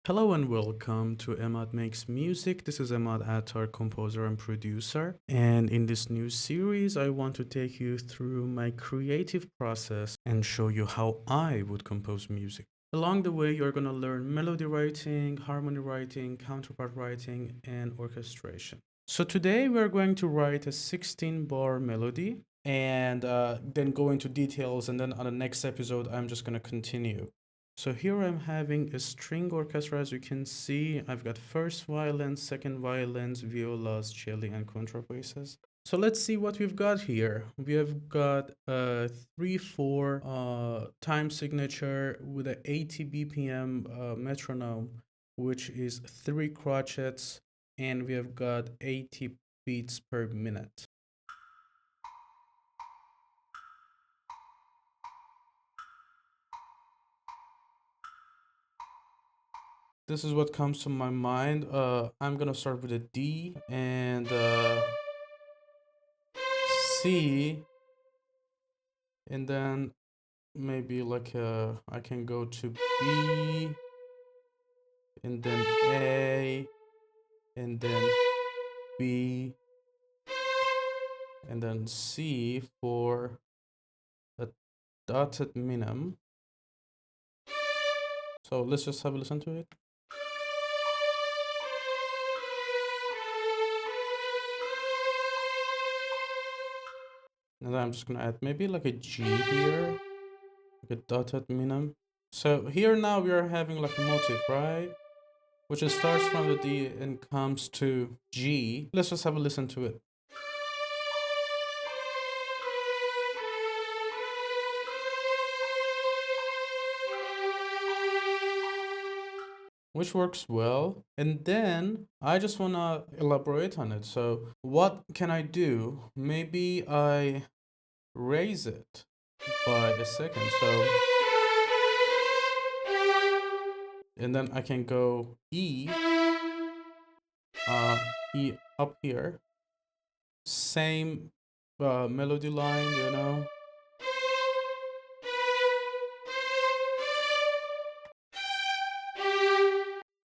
Hello and welcome to Emad Makes Music. This is Emad Attar, composer and producer. And in this new series, I want to take you through my creative process and show you how I would compose music. Along the way, you're going to learn melody writing, harmony writing, counterpart writing, and orchestration. So today we're going to write a 16-bar melody and then go into details. And then on the next episode, I'm just going to continue. So here I'm having a string orchestra. As you can see, I've got first violins, second violins, violas, cello, and contrabasses. So let's see what we've got here. We have got a 3/4 time signature with a 80 BPM metronome, which is 3 crotchets, and we have got 80 beats per minute. This is what comes to my mind. I'm gonna start with a D and C, and then maybe like I can go to B, and then A, and then B, and then C for a dotted minim. So let's just have a listen to it. And then I'm just gonna add maybe like a G here, like a dotted minim. So here now we are having like a motif, right? Which it starts from the D and comes to G. Let's just have a listen to it. Which works well. And then I just want to elaborate on it. So what can I do? Maybe I raise it by a second. So, and then I can go E up here. Same melody line, you know.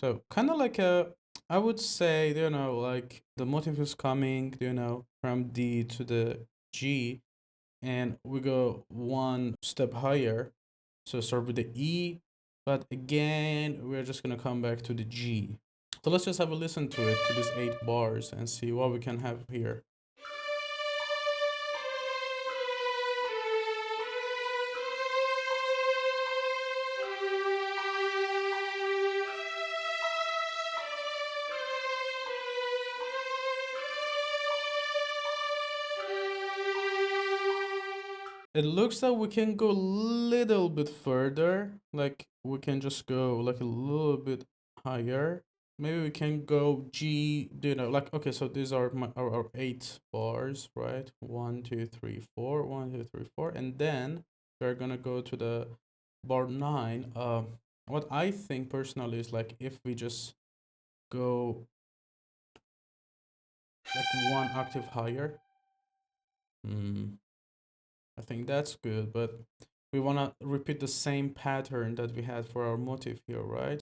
So kind of like I would say, you know, like the motif is coming, you know, from D to the G, and we go one step higher. So start with the E, but again, we're just gonna come back to the G. So let's just have a listen to it, to these 8 bars, and see what we can have here. It looks like we can go a little bit further. Like we can just go like a little bit higher. Maybe we can go G, you know, like, okay, so these are our 8 bars, right? 1, 2, 3, 4, 1, 2, 3, 4. And then we're gonna go to the bar 9. What I think personally is like if we just go like 1 octave higher. I think that's good, but we want to repeat the same pattern that we had for our motif here, right?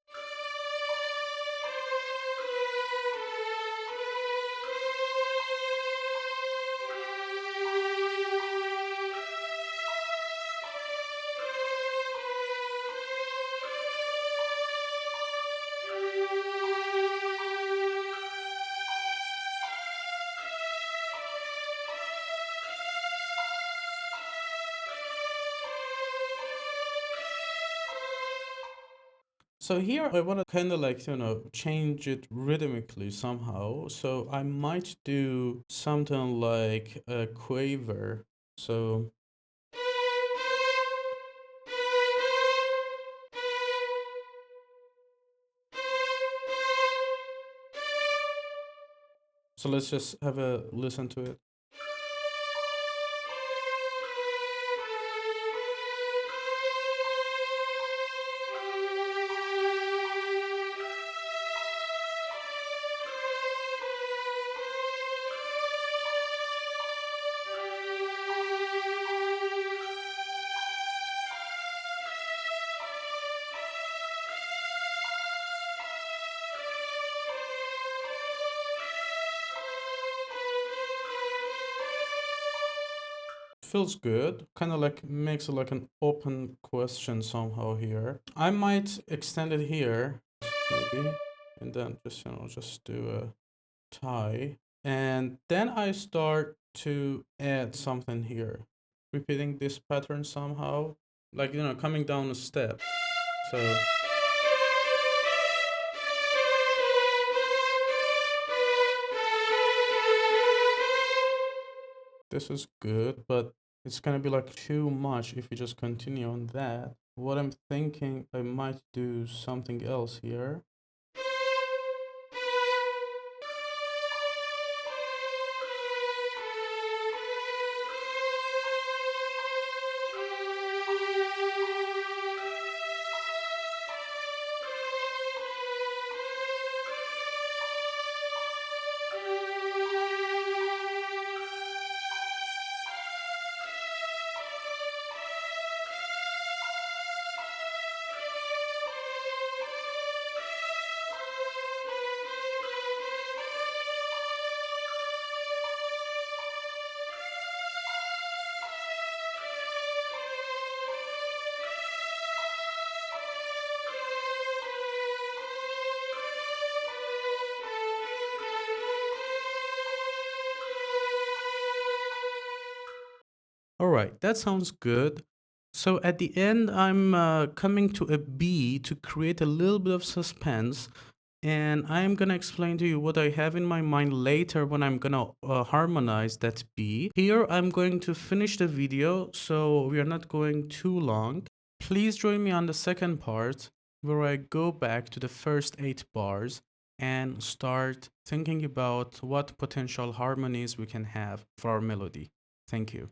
So here I want to kind of like, you know, change it rhythmically somehow. So I might do something like a quaver. So let's just have a listen to it. feels good. Kind of like makes it like an open question somehow here. I might extend it here, maybe, and then just, just do a tie. And then I start to add something here, repeating this pattern somehow, like, coming down a step. So this is good, but it's gonna be like too much if you just continue on that. What I'm thinking, I might do something else here. All right, that sounds good. So at the end, I'm coming to a B to create a little bit of suspense. And I'm gonna explain to you what I have in my mind later when I'm gonna harmonize that B. Here, I'm going to finish the video, so we are not going too long. Please join me on the second part, where I go back to the first 8 bars and start thinking about what potential harmonies we can have for our melody. Thank you.